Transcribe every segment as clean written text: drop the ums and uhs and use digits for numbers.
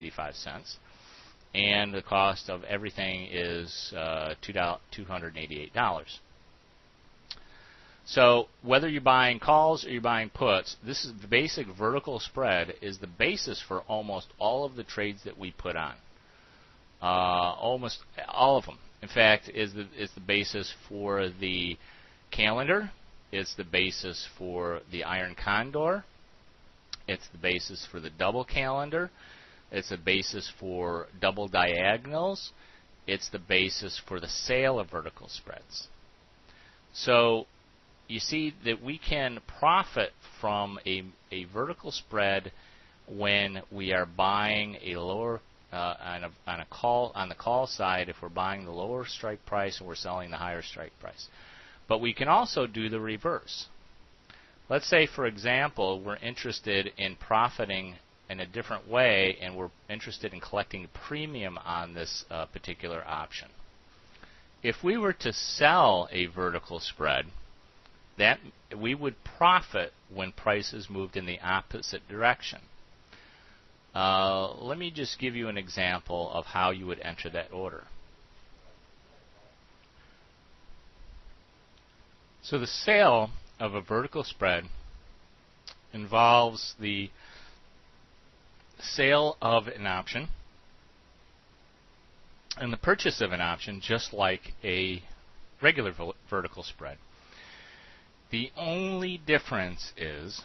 $2.85, and the cost of everything is $288. So whether you're buying calls or you're buying puts, this is the basic vertical spread is the basis for almost all of the trades that we put on. Almost all of them. In fact, is the basis for the calendar. It's the basis for the iron condor. It's the basis for the double calendar. It's the basis for double diagonals. It's the basis for the sale of vertical spreads. So you see that we can profit from a vertical spread when we are buying a lower on the call side, if we're buying the lower strike price and we're selling the higher strike price. But we can also do the reverse. Let's say, for example, we're interested in profiting in a different way, and we're interested in collecting a premium on this particular option. If we were to sell a vertical spread, that we would profit when prices moved in the opposite direction. Let me just give you an example of how you would enter that order. So the sale of a vertical spread involves the sale of an option and the purchase of an option, just like a regular vertical spread. The only difference is,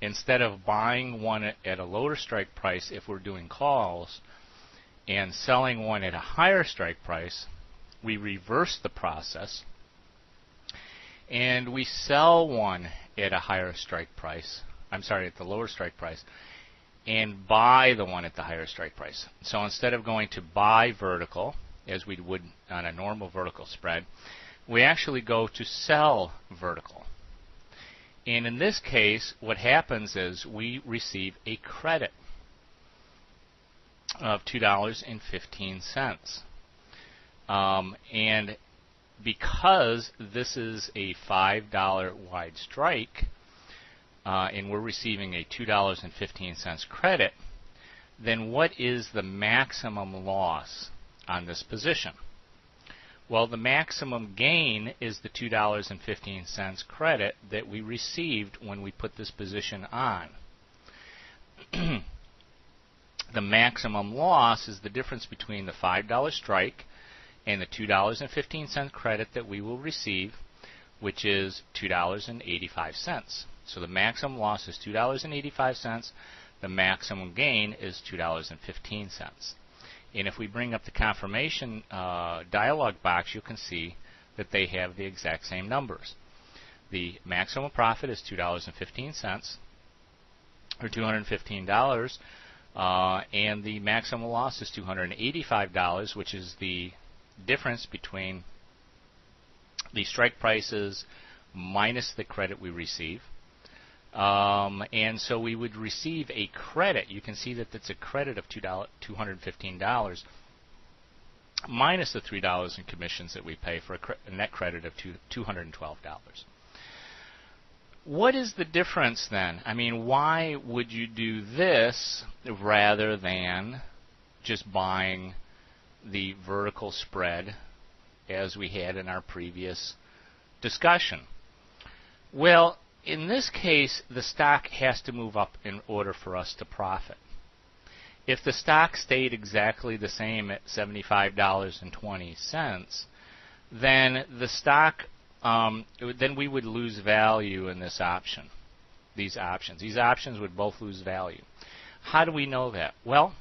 instead of buying one at a lower strike price if we're doing calls and selling one at a higher strike price, we reverse the process and we sell one at a higher strike price, at the lower strike price, and buy the one at the higher strike price. So instead of going to buy vertical, as we would on a normal vertical spread, we actually go to sell vertical. And in this case, what happens is we receive a credit of $2.15. And because this is a $5 wide strike, and we're receiving a $2.15 credit, then what is the maximum loss on this position? Well, the maximum gain is the $2.15 credit that we received when we put this position on. The maximum loss is the difference between the $5 strike and the $2.15 credit that we will receive, which is $2.85. So the maximum loss is $2.85. The maximum gain is $2.15. And if we bring up the confirmation dialog box, you can see that they have the exact same numbers. The maximum profit is $2.15, or $215, and the maximum loss is $285, which is the difference between the strike prices minus the credit we receive. And so we would receive a credit. You can see that that's a credit of $215 minus the $3 in commissions that we pay for a net credit of $212. What is the difference then? I mean, why would you do this rather than just buying the vertical spread as we had in our previous discussion? Well, in this case, the stock has to move up in order for us to profit. If the stock stayed exactly the same at $75.20, then the stock, then we would lose value in this option. These options would both lose value. How do we know that? Well,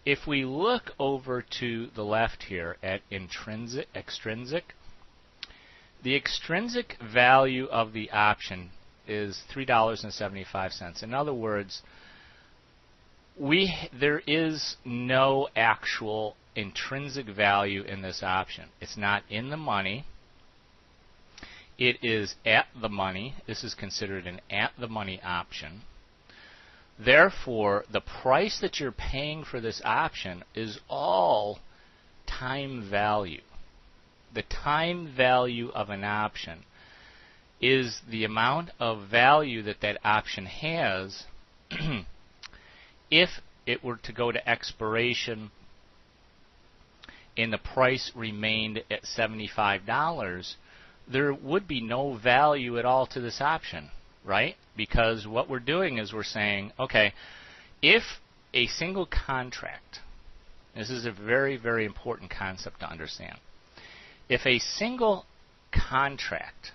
if we look over to the left here at extrinsic, the extrinsic value of the option is $3.75. In other words, there is no actual intrinsic value in this option. It's not in the money. It is at the money. This is considered an at-the-money option. Therefore, the price that you're paying for this option is all time value. The time value of an option is the amount of value that that option has if it were to go to expiration and the price remained at $75, there would be no value at all to this option, right? Because what we're doing is we're saying, okay, if a single contract, this is a very, very important concept to understand. If a single contract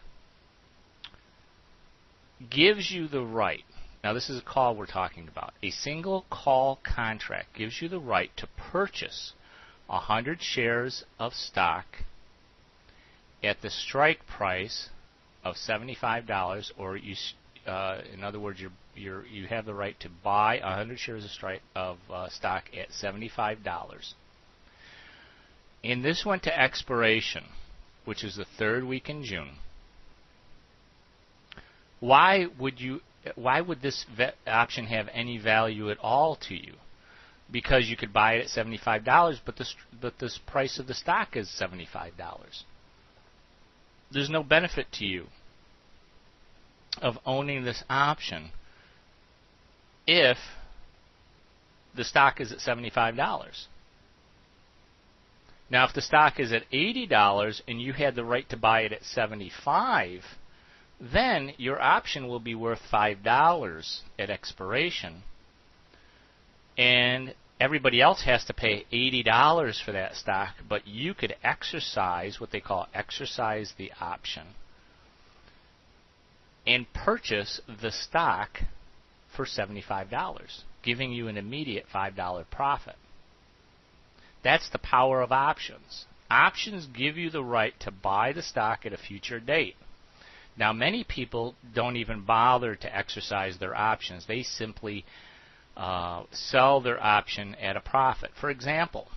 gives you the right, now this is a call we're talking about, a single call contract gives you the right to purchase 100 shares of stock at the strike price of $75, or in other words, you have the right to buy 100 shares of stock at $75. And this went to expiration, which is the 3rd week in June. Why would this option have any value at all to you? Because you could buy it at $75, but this price of the stock is $75. There's no benefit to you of owning this option if the stock is at $75. Now, if the stock is at $80 and you had the right to buy it at $75, then your option will be worth $5 at expiration, and everybody else has to pay $80 for that stock, but you could exercise what they call exercise the option and purchase the stock for $75, giving you an immediate $5 profit. That's the power of options. Options give you the right to buy the stock at a future date. Now, many people don't even bother to exercise their options. They simply sell their option at a profit. For example,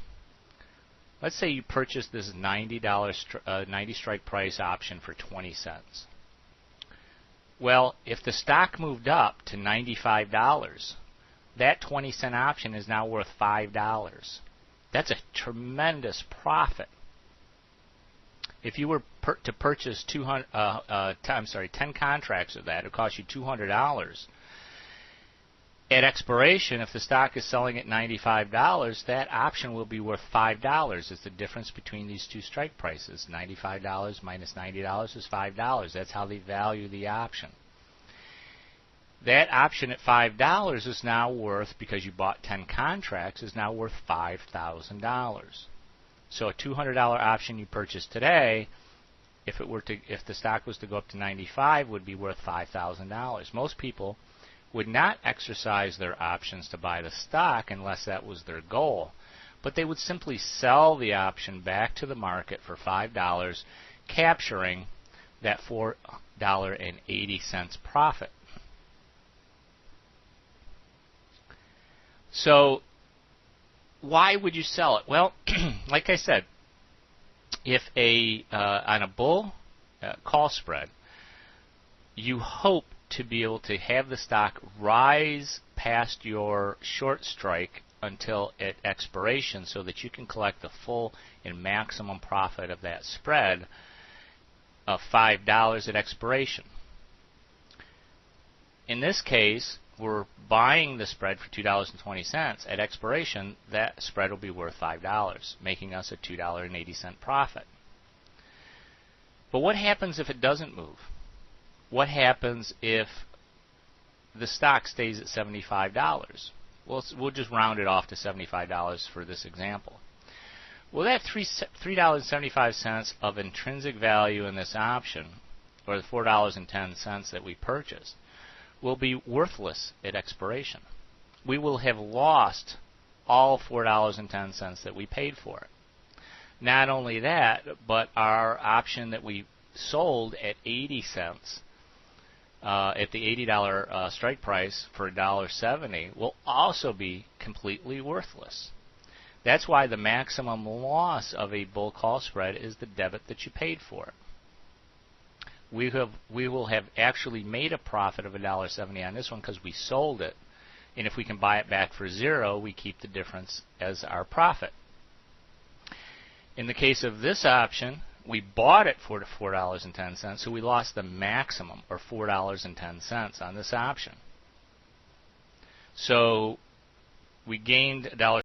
let's say you purchased this $90 strike price option for 20 cents. Well, if the stock moved up to $95, that 20-cent option is now worth $5. That's a tremendous profit. If you were to purchase 10 contracts of that, it would cost you $200. At expiration, if the stock is selling at $95, that option will be worth $5. It's the difference between these two strike prices. $95 minus $90 is $5. That's how they value the option. That option at $5 is now worth, because you bought 10 contracts, is now worth $5,000. So a $200 option you purchased today, if the stock was to go up to 95, would be worth $5,000. Most people would not exercise their options to buy the stock unless that was their goal, but they would simply sell the option back to the market for $5, capturing that $4.80 profit. So why would you sell it? Well, like I said, if on a bull call spread, you hope to be able to have the stock rise past your short strike until at expiration, so that you can collect the full and maximum profit of that spread of $5 at expiration. In this case, we're buying the spread for $2.20. At expiration, that spread will be worth $5, making us a $2.80 profit. But what happens if it doesn't move? What happens if the stock stays at $75? Well, we'll just round it off to $75 for this example. Well, that $3.75 of intrinsic value in this option, or the $4.10 that we purchased, will be worthless at expiration. We will have lost all $4.10 that we paid for it. Not only that, but our option that we sold at 80 cents, at the $80 strike price for $1.70, will also be completely worthless. That's why the maximum loss of a bull call spread is the debit that you paid for it. We will have actually made a profit of $1.70 on this one because we sold it, and if we can buy it back for $0, we keep the difference as our profit. In the case of this option, we bought it for $4.10, so we lost the maximum, or $4.10, on this option. So we gained $1.